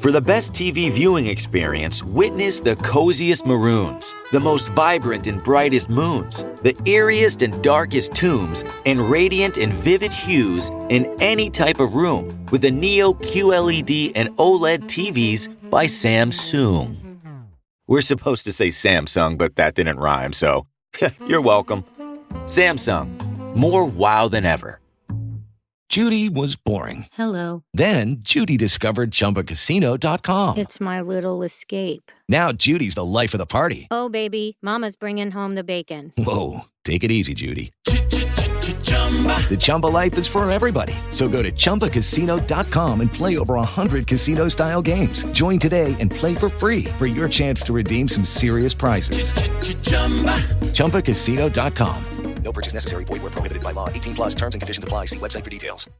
For the best TV viewing experience, witness the coziest maroons, the most vibrant and brightest moons, the eeriest and darkest tombs, and radiant and vivid hues in any type of room with the Neo QLED and OLED TVs by Samsung. We're supposed to say Samsung, but that didn't rhyme, so you're welcome. Samsung, more wow than ever. Judy was boring. Hello. Then Judy discovered ChumbaCasino.com. It's my little escape. Now Judy's the life of the party. Oh, baby, mama's bringing home the bacon. Whoa, take it easy, Judy. The Chumba life is for everybody. So go to ChumbaCasino.com and play over 100 casino-style games. Join today and play for free for your chance to redeem some serious prizes. ChumbaCasino.com. No purchase necessary. Void where prohibited by law. 18 plus terms and conditions apply. See website for details.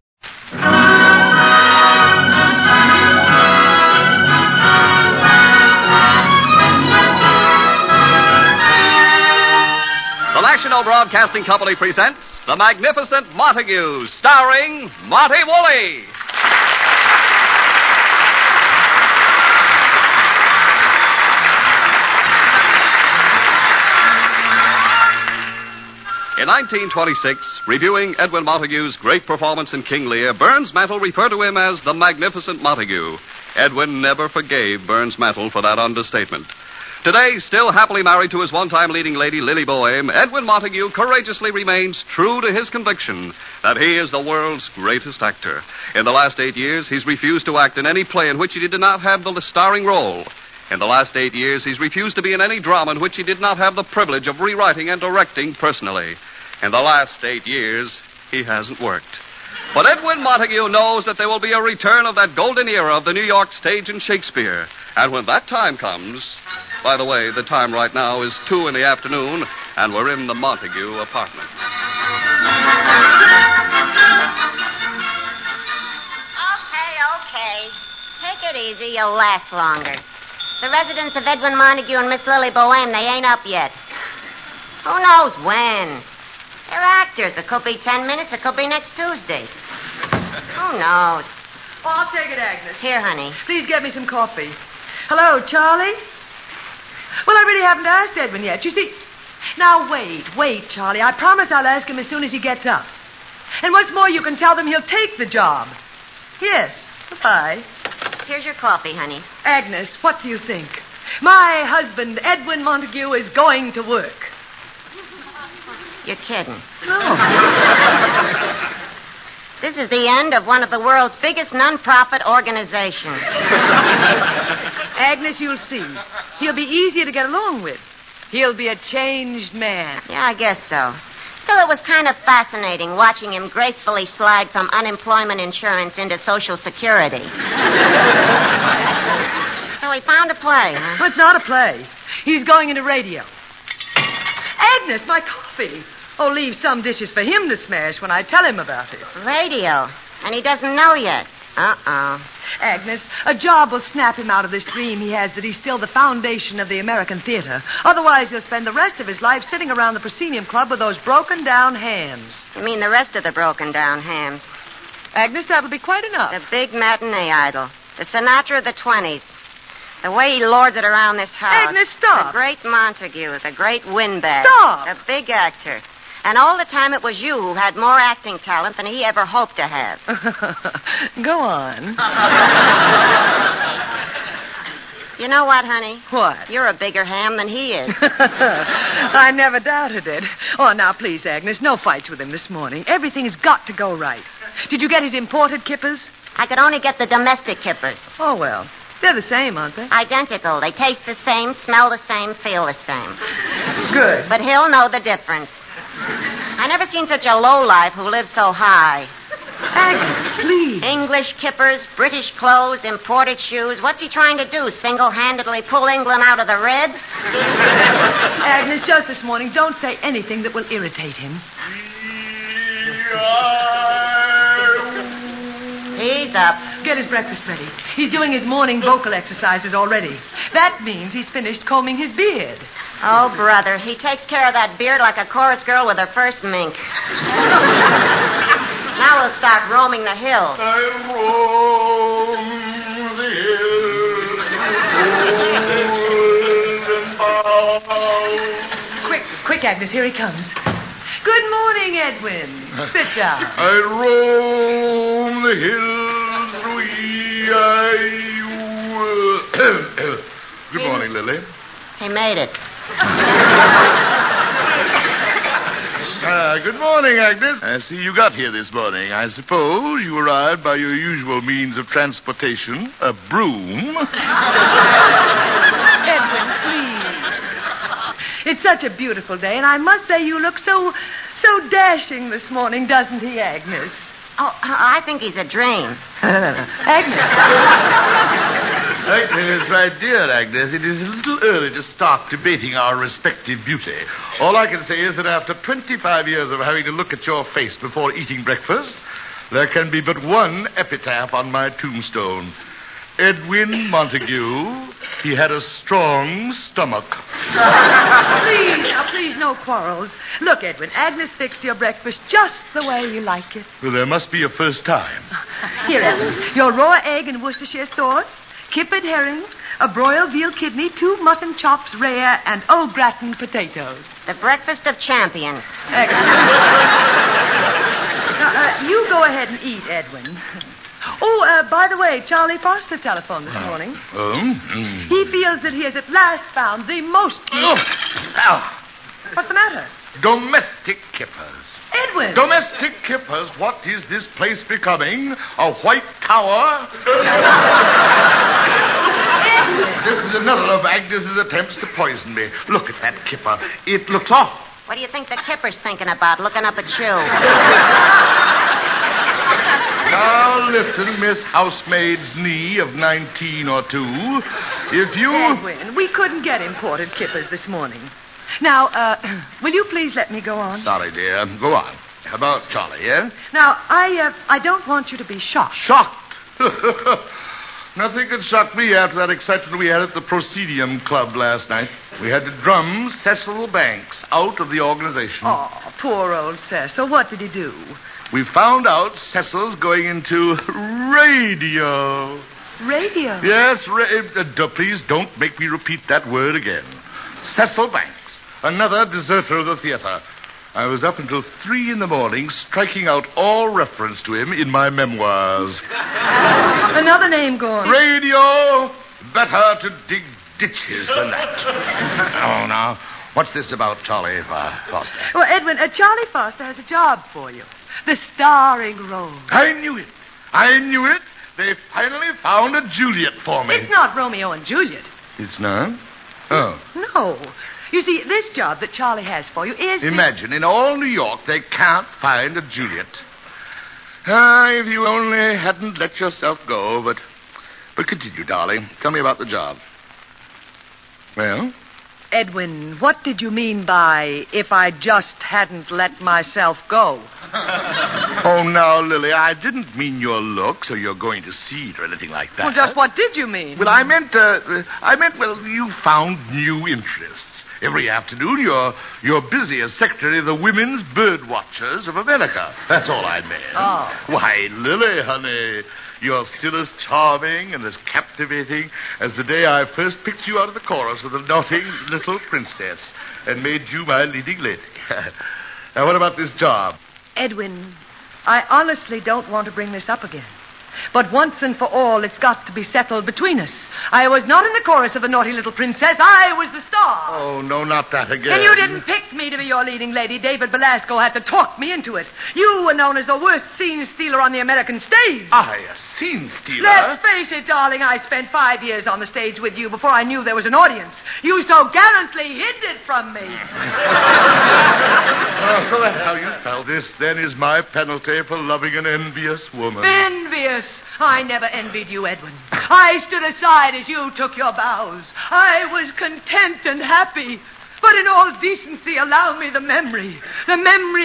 The National Broadcasting Company presents The Magnificent Montague, starring Monty Woolley. In 1926, reviewing Edwin Montague's great performance in King Lear, Burns Mantle referred to him as the Magnificent Montague. Edwin never forgave Burns Mantle for that understatement. Today, still happily married to his one-time leading lady, Lily Boehm, Edwin Montague courageously remains true to his conviction that he is the world's greatest actor. In the last 8 years, he's refused to act in any play in which he did not have the starring role. In the last 8 years, he's refused to be in any drama in which he did not have the privilege of rewriting and directing personally. In the last 8 years, he hasn't worked. But Edwin Montague knows that there will be a return of that golden era of the New York stage and Shakespeare. And when that time comes... By the way, the time right now is 2 in the afternoon, and we're in the Montague apartment. Okay. Take it easy. You'll last longer. The residence of Edwin Montague and Miss Lily Boehm, they ain't up yet. Who knows when? They're actors. It could be 10 minutes. It could be next Tuesday. Who knows? Oh, I'll take it, Agnes. Here, honey. Please get me some coffee. Hello, Charlie? Well, I really haven't asked Edwin yet. You see... Now, wait, Charlie. I promise I'll ask him as soon as he gets up. And what's more, you can tell them he'll take the job. Yes. Goodbye. Here's your coffee, honey. Agnes, what do you think? My husband, Edwin Montague, is going to work. You're kidding. No. This is the end of one of the world's biggest non-profit organizations. Agnes, you'll see. He'll be easier to get along with. He'll be a changed man. Yeah, I guess so. Still, it was kind of fascinating watching him gracefully slide from unemployment insurance into Social Security. So he found a play, huh? Well, it's not a play. He's going into radio. Agnes, my coffee. Oh, leave some dishes for him to smash when I tell him about it. Radio. And he doesn't know yet. Uh-oh. Agnes, a job will snap him out of this dream he has that he's still the foundation of the American theater. Otherwise, he'll spend the rest of his life sitting around the proscenium club with those broken-down hams. You mean the rest of the broken-down hams? Agnes, that'll be quite enough. The big matinee idol. The Sinatra of the 20s. The way he lords it around this house. Agnes, stop. The great Montague. The great windbag. Stop. The big actor. And all the time it was you who had more acting talent than he ever hoped to have. Go on. You know what, honey? What? You're a bigger ham than he is. I never doubted it. Oh, now, please, Agnes, no fights with him this morning. Everything's got to go right. Did you get his imported kippers? I could only get the domestic kippers. Oh, well. They're the same, aren't they? Identical. They taste the same, smell the same, feel the same. Good. But he'll know the difference. I never seen such a lowlife who lives so high. Agnes, please. English kippers, British clothes, imported shoes. What's he trying to do, single-handedly pull England out of the red? Agnes, just this morning, don't say anything that will irritate him. He's up. Get his breakfast ready. He's doing his morning vocal exercises already. That means he's finished combing his beard. Oh, brother, he takes care of that beard like a chorus girl with her first mink. Now we'll start roaming the hills. I roam the hills. Quick, Agnes, here he comes. Good morning, Edwin. Sit down. I roam the hills, Good morning, Lily. He made it. Good morning, Agnes. I see you got here this morning. I suppose you arrived by your usual means of transportation, a broom. Edwin, please. It's such a beautiful day, and I must say you look so dashing this morning, doesn't he, Agnes? Oh, I think he's a dream. Agnes. Agnes, my dear Agnes, it is a little early to start debating our respective beauty. All I can say is that after 25 years of having to look at your face before eating breakfast, there can be but one epitaph on my tombstone. Edwin Montague, he had a strong stomach. Please, no quarrels. Look, Edwin, Agnes fixed your breakfast just the way you like it. Well, there must be a first time. Here, Edwin, your raw egg and Worcestershire sauce, kippered herring, a broiled veal kidney, 2 mutton chops rare, and au gratin potatoes. The breakfast of champions. Excellent. Now, you go ahead and eat, Edwin. Oh, by the way, Charlie Foster telephoned this morning. He feels that he has at last found the most... What's the matter? Domestic kippers. Edwin! Domestic kippers, what is this place becoming? A white tower? This is another of Agnes's attempts to poison me. Look at that kipper. It looks awful. What do you think the kipper's thinking about, looking up at you? Now, listen, Miss Housemaid's knee of 19 or 2. If you... Edwin, we couldn't get imported kippers this morning. Now, will you please let me go on? Sorry, dear. Go on. How about Charlie, yeah? Now, I don't want you to be shocked. Shocked? Nothing could shock me after that excitement we had at the Proscenium Club last night. We had to drum Cecil Banks out of the organization. Oh, poor old Cecil. What did he do? We found out Cecil's going into radio. Radio? Yes, please don't make me repeat that word again. Cecil Banks, another deserter of the theater. I was up until 3 a.m, striking out all reference to him in my memoirs. Another name gone. Radio, better to dig ditches than that. Oh, now, what's this about Charlie Foster? Well, Edwin, Charlie Foster has a job for you. The starring role. I knew it. They finally found a Juliet for me. It's not Romeo and Juliet. It's not? Oh. No. You see, this job that Charlie has for you is... Imagine, in all New York, they can't find a Juliet. If you only hadn't let yourself go, but continue, darling. Tell me about the job. Well? Edwin, what did you mean by if I just hadn't let myself go? Oh, now, Lily, I didn't mean your looks or your going to seed or anything like that. Well, just what did you mean? Well, I meant, you found new interests. Every afternoon, you're busy as secretary of the Women's Bird Watchers of America. That's all I meant. Oh. Why, Lily, honey, you're still as charming and as captivating as the day I first picked you out of the chorus of the naughty little princess and made you my leading lady. Now, what about this job? Edwin, I honestly don't want to bring this up again. But once and for all, it's got to be settled between us. I was not in the chorus of the naughty little princess. I was the star. Oh, no, not that again. And you didn't pick me to be your leading lady. David Belasco had to talk me into it. You were known as the worst scene stealer on the American stage. I, a scene stealer? Let's face it, darling. I spent 5 years on the stage with you before I knew there was an audience. You so gallantly hid it from me. Oh, so that's how you felt. This, then, is my penalty for loving an envious woman. Envious? I never envied you, Edwin. I stood aside as you took your bows. I was content and happy. But in all decency, allow me the memory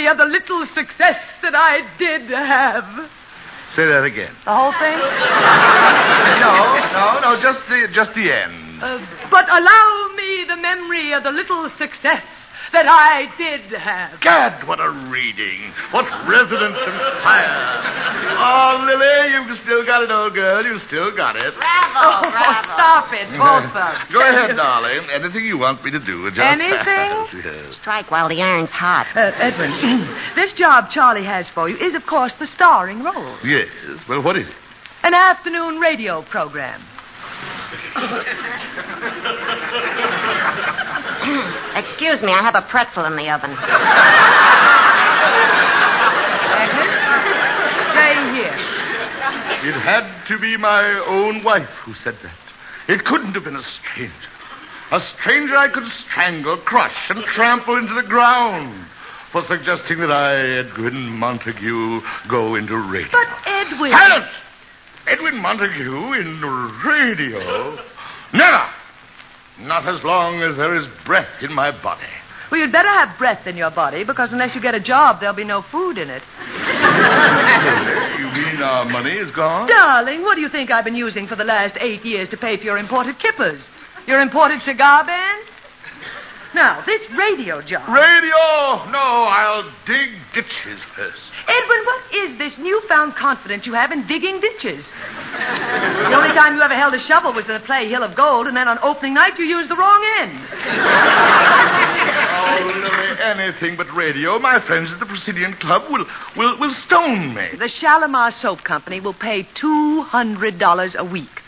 of the little success that I did have. Say that again. The whole thing? No, just the end. But allow me the memory of the little success that I did have. Gad, what a reading. What resonance and fire. Oh, Lily, you've still got it, old girl. You've still got it. Bravo, bravo. stop it, both of them. Go ahead, darling. Anything you want me to do. Just Anything? Yes. Strike while the iron's hot. Edwin, this job Charlie has for you is, of course, the starring role. Yes. Well, what is it? An afternoon radio program. Excuse me, I have a pretzel in the oven. Stay here. It had to be my own wife who said that. It couldn't have been a stranger. A stranger I could strangle, crush, and trample into the ground for suggesting that I, Edwin Montague, go into radio. But Edwin... Silence! Edwin Montague in radio? Never! Not as long as there is breath in my body. Well, you'd better have breath in your body, because unless you get a job, there'll be no food in it. You mean our money is gone? Darling, what do you think I've been using for the last 8 years to pay for your imported kippers? Your imported cigar bands? Now, this radio job... Radio! No, I'll dig ditches first. Edwin, what is this newfound confidence you have in digging ditches? The only time you ever held a shovel was in the play Hill of Gold, and then on opening night you used the wrong end. Oh, Lily, anything but radio. My friends at the Presidian Club will stone me. The Shalimar Soap Company will pay $200 a week.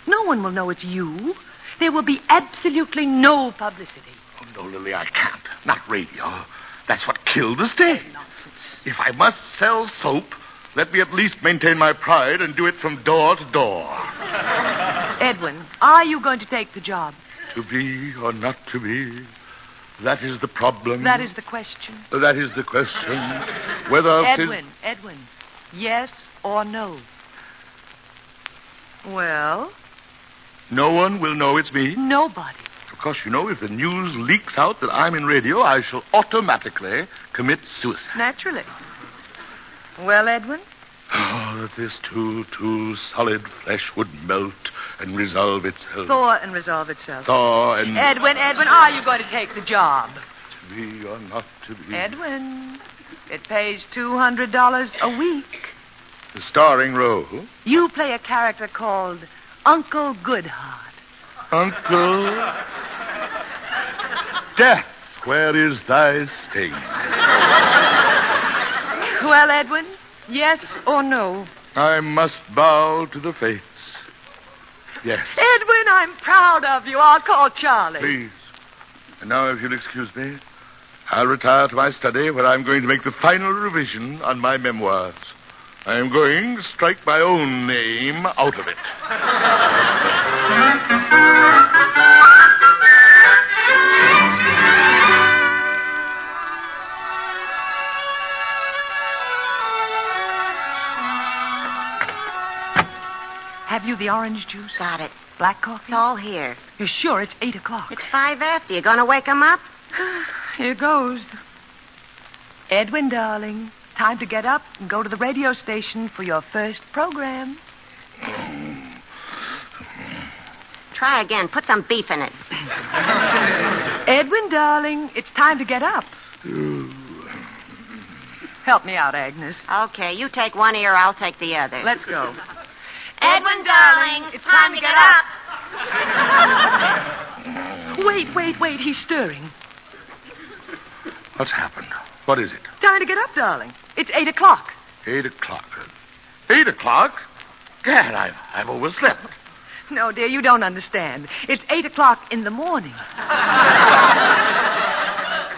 No one will know it's you. There will be absolutely no publicity. Oh, no, Lily, I can't. Not radio. That's what killed the stage. Nonsense. If I must sell soap, let me at least maintain my pride and do it from door to door. Edwin, are you going to take the job? To be or not to be, that is the problem. That is the question. That is the question. Whether... Edwin, yes or no? Well? No one will know it's me? Nobody. Of course, you know, if the news leaks out that I'm in radio, I shall automatically commit suicide. Naturally. Well, Edwin? Oh, that this too solid flesh would melt and resolve itself. Thaw and resolve itself. Thaw and... Edwin, are you going to take the job? To be or not to be. Edwin, it pays $200 a week. The starring role? You play a character called Uncle Goodheart. Uncle... Death, where is thy sting? Well, Edwin, yes or no? I must bow to the fates. Yes. Edwin, I'm proud of you. I'll call Charlie. Please. And now, if you'll excuse me, I'll retire to my study where I'm going to make the final revision on my memoirs. I am going to strike my own name out of it. Have you the orange juice? Got it. Black coffee? It's all here. You're sure it's 8 o'clock? It's 5 after. You going to wake him up? Here goes. Edwin, darling, time to get up and go to the radio station for your first program. Try again. Put some beef in it. Edwin, darling, it's time to get up. Help me out, Agnes. Okay, you take one ear, I'll take the other. Let's go. Edwin, darling, it's time to get up. Wait. He's stirring. What's happened? What is it? Time to get up, darling. It's 8 o'clock. 8 o'clock. 8 o'clock? Gad, I've overslept. No, dear, you don't understand. It's 8 o'clock in the morning.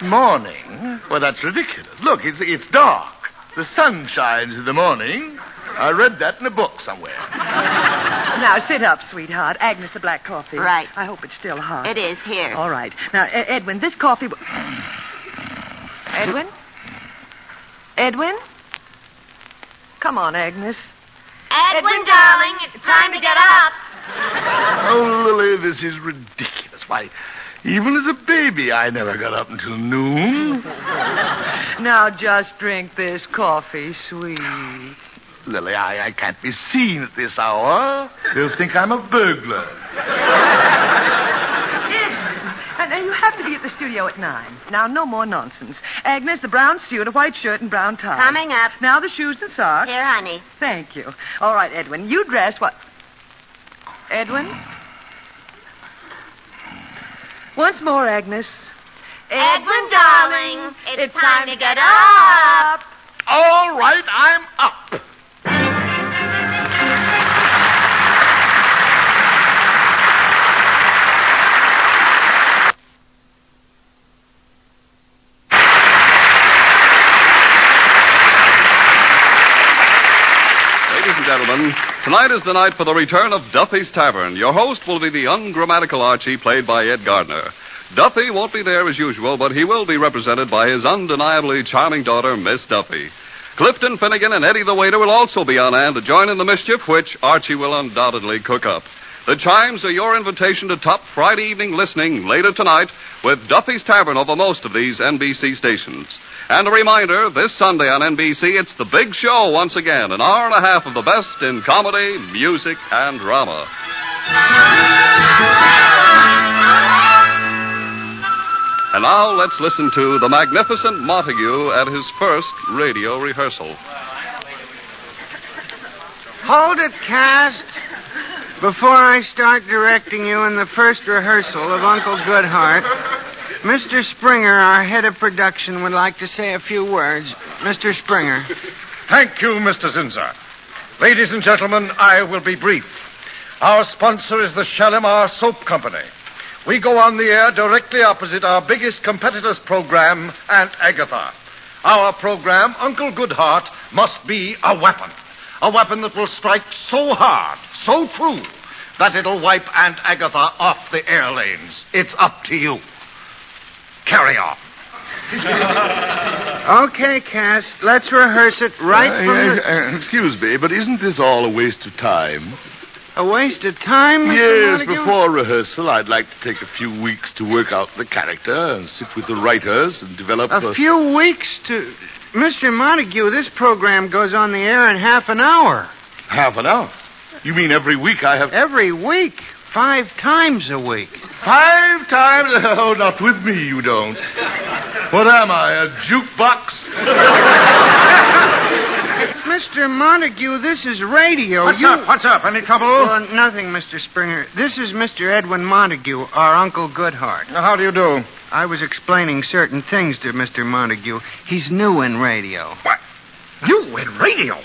Morning? Well, that's ridiculous. Look, it's dark. The sun shines in the morning. I read that in a book somewhere. Now, sit up, sweetheart. Agnes, the black coffee. Right. I hope it's still hot. It is here. All right. Now, Edwin, this coffee... Edwin? Come on, Agnes. Edwin, darling, it's time to get up. Oh, Lily, this is ridiculous. Why, even as a baby, I never got up until noon. Now, just drink this coffee, sweet. Lily, I can't be seen at this hour. They'll think I'm a burglar. And you have to be at the studio at 9. Now, no more nonsense. Agnes, the brown suit, a white shirt, and brown tie. Coming up. Now the shoes and socks. Here, honey. Thank you. All right, Edwin, you dress what... Edwin? Once more, Agnes. Edwin, darling, it's time to get up. All right, I'm up. Ladies and gentlemen, tonight is the night for the return of Duffy's Tavern. Your host will be the ungrammatical Archie, played by Ed Gardner. Duffy won't be there as usual, but he will be represented by his undeniably charming daughter, Miss Duffy. Clifton Finnegan and Eddie the waiter will also be on hand to join in the mischief, which Archie will undoubtedly cook up. The chimes are your invitation to top Friday evening listening later tonight with Duffy's Tavern over most of these NBC stations. And a reminder, this Sunday on NBC, it's the big show once again, an hour and a half of the best in comedy, music, and drama. And now let's listen to the Magnificent Montague at his first radio rehearsal. Hold it, cast. Before I start directing you in the first rehearsal of Uncle Goodhart, Mr. Springer, our head of production, would like to say a few words. Mr. Springer. Thank you, Mr. Zinzer. Ladies and gentlemen, I will be brief. Our sponsor is the Shalimar Soap Company. We go on the air directly opposite our biggest competitor's program, Aunt Agatha. Our program, Uncle Goodhart, must be a weapon. A weapon that will strike so hard, so true, that it'll wipe Aunt Agatha off the air lanes. It's up to you. Carry on. Okay, cast. Let's rehearse it right from the... Excuse me, but isn't this all a waste of time? A waste of time, Mr. Yes, Montague? before rehearsal, I'd like to take a few weeks to work out the character and sit with the writers and develop A few weeks to... Mr. Montague, this program goes on the air in half an hour. Half an hour? You mean every week I have... Every week. 5 times a week. 5 times? Oh, not with me, you don't. What am I, a jukebox? Mr. Montague, this is radio. What's up? Any trouble? Nothing, Mr. Springer. This is Mr. Edwin Montague, our Uncle Goodhart. How do you do? I was explaining certain things to Mr. Montague. He's new in radio. What? You in radio?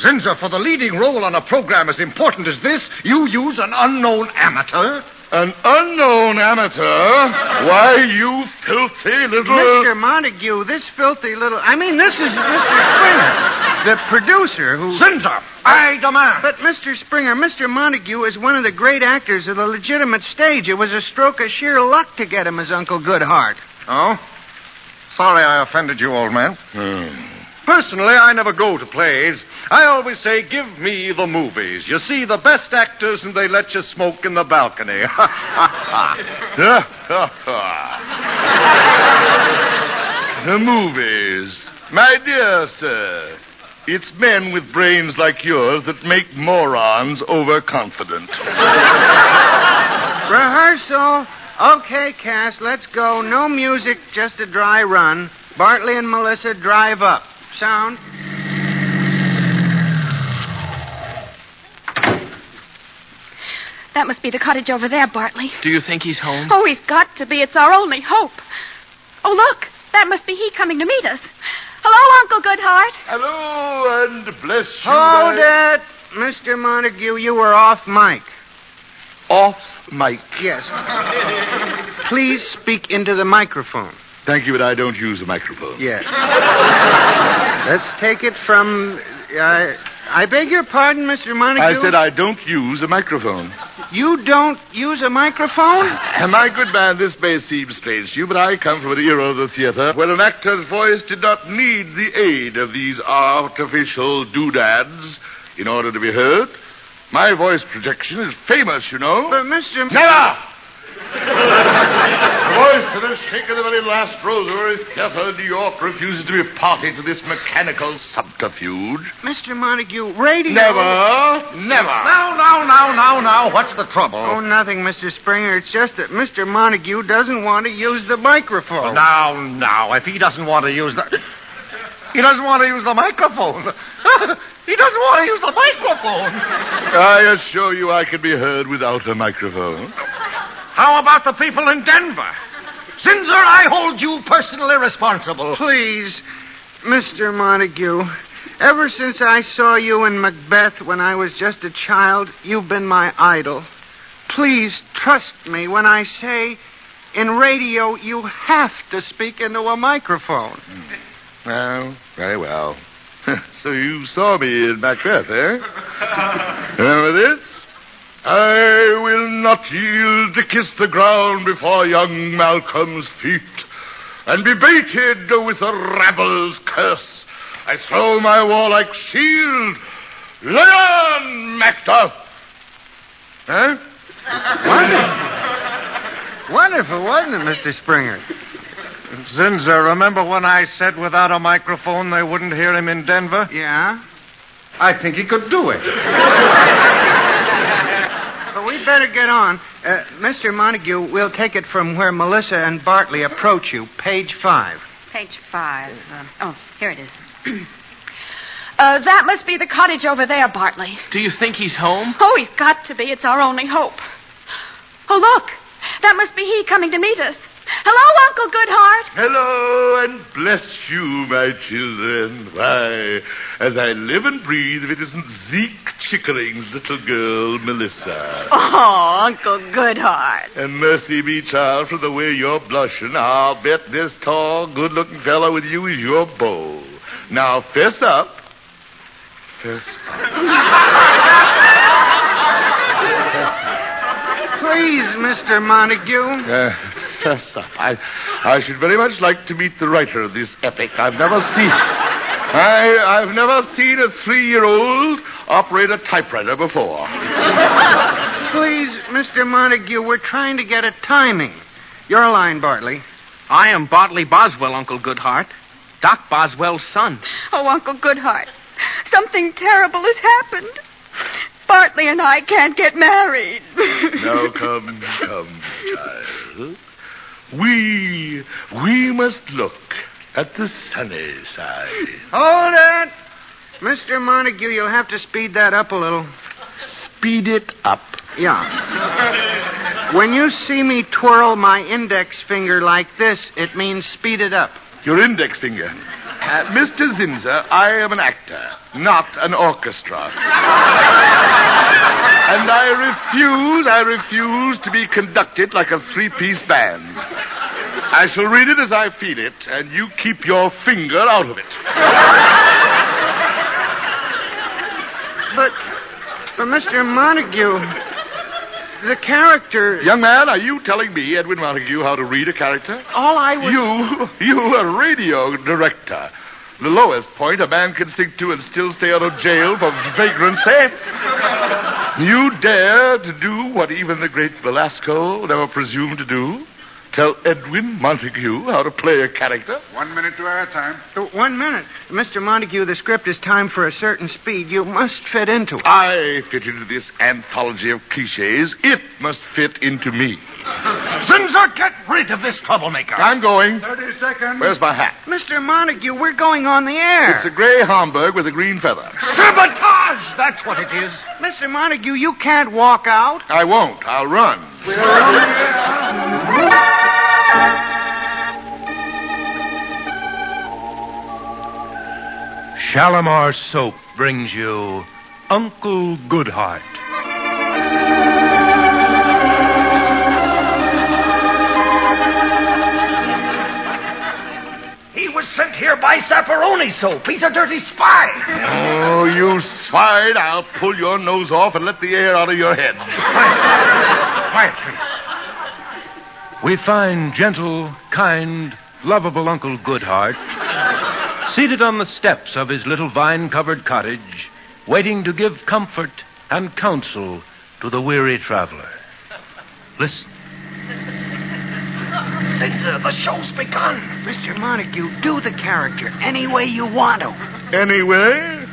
Zinzer, for the leading role on a program as important as this, you use an unknown amateur? An unknown amateur? Why, you filthy little... Mr. Montague, this filthy little... this is Mr. Springer, the producer who... Zinzer, I demand... But, Mr. Springer, Mr. Montague is one of the great actors of the legitimate stage. It was a stroke of sheer luck to get him as Uncle Goodhart. Oh? Sorry I offended you, old man. Personally, I never go to plays. I always say, give me the movies. You see the best actors and they let you smoke in the balcony. The movies. My dear sir, it's men with brains like yours that make morons overconfident. Rehearsal. Okay, cast, let's go. No music, just a dry run. Bartley and Melissa drive up. Sound. That must be the cottage over there, Bartley. Do you think he's home? Oh, he's got to be. It's our only hope. Oh, look. That must be he coming to meet us. Hello, Uncle Goodhart. Hello, and bless you. Hold it. Mr. Montague, you were off mic. Off mic? Yes. Please speak into the microphone. Thank you, but I don't use a microphone. Yes. Let's take it from... I beg your pardon, Mr. Montague? I said I don't use a microphone. You don't use a microphone? My good man, this may seem strange to you, but I come from an era of the theater where an actor's voice did not need the aid of these artificial doodads in order to be heard. My voice projection is famous, you know. But, Mr... Never! The voice that has shaken the very last Rosemary Theater in New York refuses to be party to this mechanical subterfuge. Mr. Montague, radio... Never. Now. What's the trouble? Oh, nothing, Mr. Springer. It's just that Mr. Montague doesn't want to use the microphone. Now, if he doesn't want to use the... He doesn't want to use the microphone. He doesn't want to use the microphone. I assure you I can be heard without a microphone. How about the people in Denver? Zinzer, I hold you personally responsible. Please, Mr. Montague, ever since I saw you in Macbeth when I was just a child, you've been my idol. Please trust me when I say, in radio, you have to speak into a microphone. Well, very well. So you saw me in Macbeth, eh? Remember this? I will not yield to kiss the ground before young Malcolm's feet, and be baited with the rabble's curse. I throw my warlike shield. Lay on, Macduff! Huh? Wonderful, wasn't it, Mr. Springer? Zinzer, remember when I said without a microphone they wouldn't hear him in Denver? Yeah? I think he could do it. But we'd better get on. Mr. Montague, we'll take it from where Melissa and Bartley approach you. Page 5. Page 5. Here it is. That must be the cottage over there, Bartley. Do you think he's home? Oh, he's got to be. It's our only hope. Oh, look. That must be he coming to meet us. Hello, Uncle Goodhart. Hello, and bless you, my children. Why, as I live and breathe, if it isn't Zeke Chickering's little girl, Melissa. Oh, Uncle Goodhart. And mercy me, child, for the way you're blushing, I'll bet this tall, good-looking fellow with you is your beau. Now, fess up. Fess up. Please, Mr. Montague. Fess up. I should very much like to meet the writer of this epic. I've never seen a 3-year-old operate a typewriter before. Please, Mr. Montague, we're trying to get a timing. Your line, Bartley. I am Bartley Boswell, Uncle Goodhart. Doc Boswell's son. Oh, Uncle Goodhart, something terrible has happened. Bartley and I can't get married. Now, come, child. We must look at the sunny side. Hold it! Mr. Montague, you'll have to speed that up a little. Speed it up. Yeah. When you see me twirl my index finger like this, it means speed it up. Your index finger. Mr. Zinzer, I am an actor, not an orchestra. And I refuse to be conducted like a 3-piece band. I shall read it as I feel it, and you keep your finger out of it. But Mr. Montague, the character... Young man, are you telling me, Edwin Montague, how to read a character? All I was... You, a radio director. The lowest point a man can sink to and still stay out of jail for vagrancy. You dare to do what even the great Velasco never presumed to do? Tell Edwin Montague how to play a character? 1 minute to our time. 1 minute. Mr. Montague, the script is timed for a certain speed. You must fit into it. I fit into this anthology of cliches. It must fit into me. Zinzer, get rid of this troublemaker. I'm going. 30 seconds. Where's my hat? Mr. Montague, we're going on the air. It's a gray Homburg with a green feather. Sabotage! That's what it is. Mr. Montague, you can't walk out. I won't. I'll run. Shalimar Soap brings you Uncle Goodhart. He was sent here by Sapperoni Soap. He's a dirty spy. Oh, you swine. I'll pull your nose off and let the air out of your head. Quiet, please. We find gentle, kind, lovable Uncle Goodhart seated on the steps of his little vine-covered cottage, waiting to give comfort and counsel to the weary traveler. Listen. Zinzer, the show's begun. Mr. Montague, do the character any way you want to. Anyway?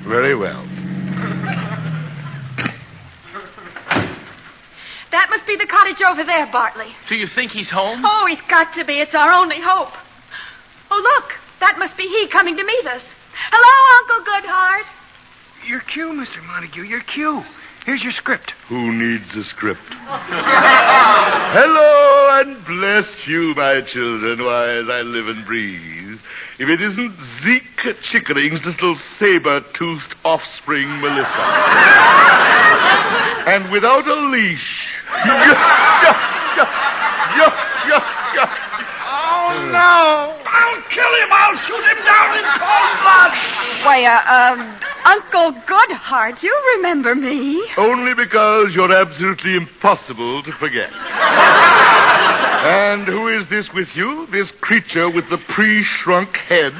Very well. That must be the cottage over there, Bartley. Do you think he's home? Oh, he's got to be. It's our only hope. Oh, look. That must be he coming to meet us. Hello, Uncle Goodhart. Your cue, Mr. Montague, your cue. Here's your script. Who needs a script? Hello and bless you, my children, why, as I live and breathe. If it isn't Zeke Chickering's little saber-toothed offspring, Melissa. And without a leash. Oh, no! I'll kill him! I'll shoot him down in cold blood! Why, Uncle Goodhart, you remember me. Only because you're absolutely impossible to forget. And who is this with you? This creature with the pre-shrunk head?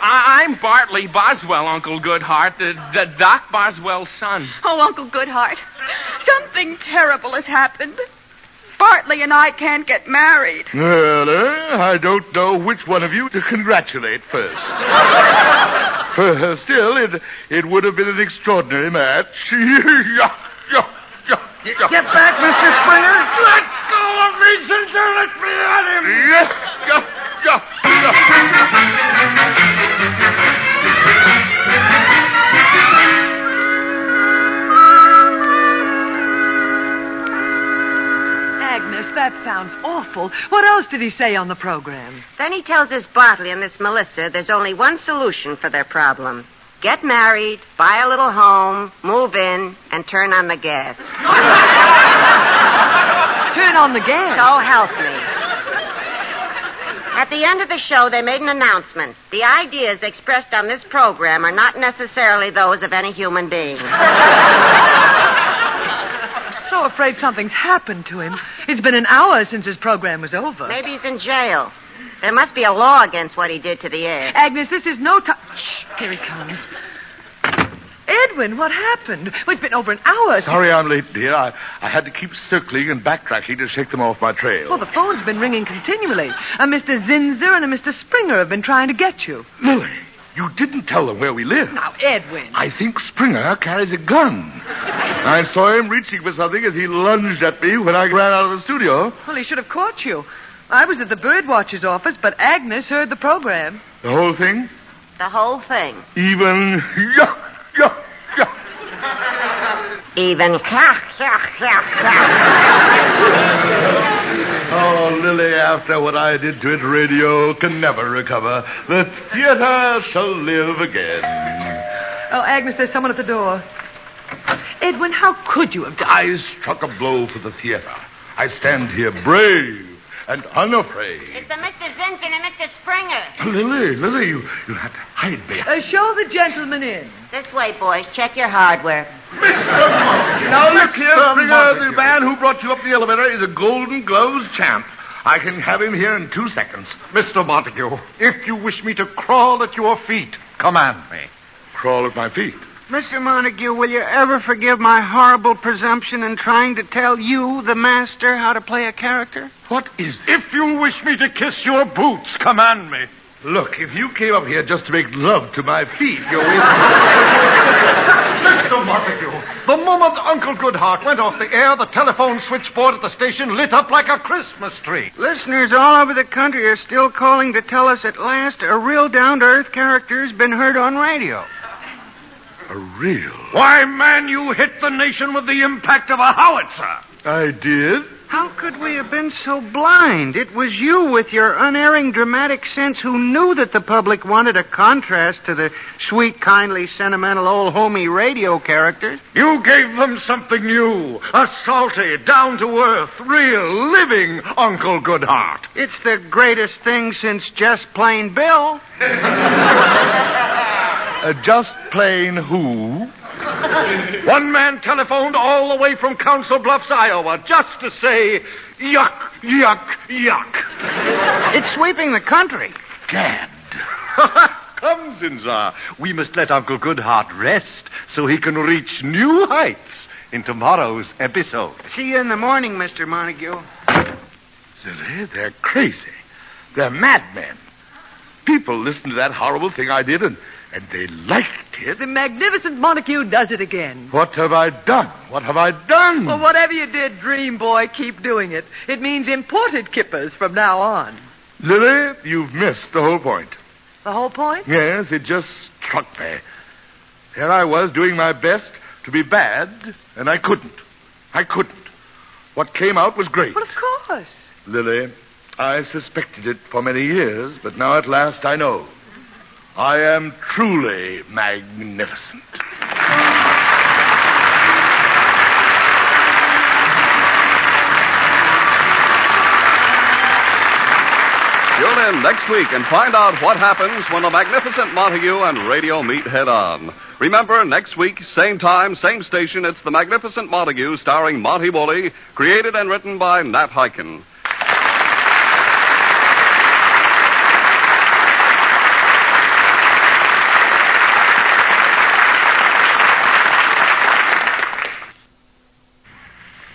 I'm Bartley Boswell, Uncle Goodhart, the Doc Boswell's son. Oh, Uncle Goodhart, something terrible has happened. Bartley and I can't get married. Well, I don't know which one of you to congratulate first. Still, it would have been an extraordinary match. Get back, Mr. Springer. Let go of me, Zinsser. Let me at him. Agnes, that sounds awful. What else did he say on the program? Then he tells us Bartley and this Melissa there's only one solution for their problem. Get married, buy a little home, move in, and turn on the gas. Turn on the gas? So help me. At the end of the show, they made an announcement. The ideas expressed on this program are not necessarily those of any human being. I'm so afraid something's happened to him. It's been an hour since his program was over. Maybe he's in jail. There must be a law against what he did to the air. Agnes, this is no time. Shh, here he comes. Edwin, what happened? Well, it's been over an hour. Sorry I'm late, dear. I had to keep circling and backtracking to shake them off my trail. Well, the phone's been ringing continually. A Mr. Zinsser and a Mr. Springer have been trying to get you. Lily, you didn't tell them where we live. Now, Edwin. I think Springer carries a gun. I saw him reaching for something as he lunged at me when I ran out of the studio. Well, he should have caught you. I was at the birdwatcher's office, but Agnes heard the program. The whole thing? The whole thing. Even... Even... Oh, Lily, after what I did to it, radio can never recover. The theater shall live again. Oh, Agnes, there's someone at the door. Edwin, how could you have done... I struck a blow for the theater. I stand here brave and unafraid. It's the Mr. Zinsser and Mr. Springer. Lily, you have to hide me. Show the gentleman in. This way, boys. Check your hardware. Now, look here, Springer. The man who brought you up the elevator is a Golden Gloves champ. I can have him here in 2 seconds. Mr. Montague, if you wish me to crawl at your feet, command me. Crawl at my feet? Mr. Montague, will you ever forgive my horrible presumption in trying to tell you, the master, how to play a character? What is it? If you wish me to kiss your boots, command me. Look, if you came up here just to make love to my feet, you're Mr. Montague, the moment Uncle Goodhart went off the air, the telephone switchboard at the station lit up like a Christmas tree. Listeners all over the country are still calling to tell us at last a real down-to-earth character's been heard on radio. A real? Why, man, you hit the nation with the impact of a howitzer. I did? How could we have been so blind? It was you with your unerring dramatic sense who knew that the public wanted a contrast to the sweet, kindly, sentimental old homey radio characters. You gave them something new, a salty, down-to-earth, real, living Uncle Goodhart. It's the greatest thing since Just Plain Bill. Just plain who? One man telephoned all the way from Council Bluffs, Iowa, just to say, yuck, yuck, yuck. It's sweeping the country. Gad. Come, Zinsser. We must let Uncle Goodhart rest so he can reach new heights in tomorrow's episode. See you in the morning, Mr. Montague. Silly, they're crazy. They're madmen. People listened to that horrible thing I did, and they liked it. The Magnificent Montague does it again. What have I done? What have I done? Well, whatever you did, dream boy, keep doing it. It means imported kippers from now on. Lily, you've missed the whole point. The whole point? Yes, it just struck me. Here I was doing my best to be bad, and I couldn't. What came out was great. Well, of course. Lily, I suspected it for many years, but now at last I know. I am truly magnificent. Tune in next week and find out what happens when the Magnificent Montague and radio meet head-on. Remember, next week, same time, same station, it's the Magnificent Montague starring Monty Woolley, created and written by Nat Hiken.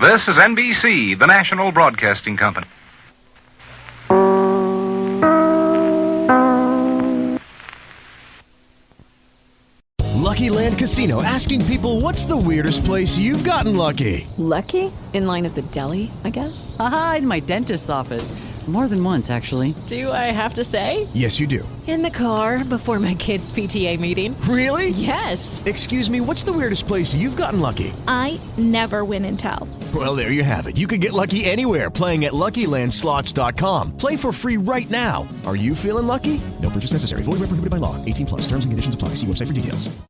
This is NBC, the national broadcasting company. Lucky Land Casino, asking people, what's the weirdest place you've gotten lucky? Lucky? In line at the deli, I guess? Aha, in my dentist's office. More than once, actually. Do I have to say? Yes, you do. In the car before my kids' PTA meeting. Really? Yes. Excuse me, what's the weirdest place you've gotten lucky? I never win and tell. Well, there you have it. You can get lucky anywhere, playing at LuckyLandSlots.com. Play for free right now. Are you feeling lucky? No purchase necessary. Void where prohibited by law. 18+. Terms and conditions apply. See website for details.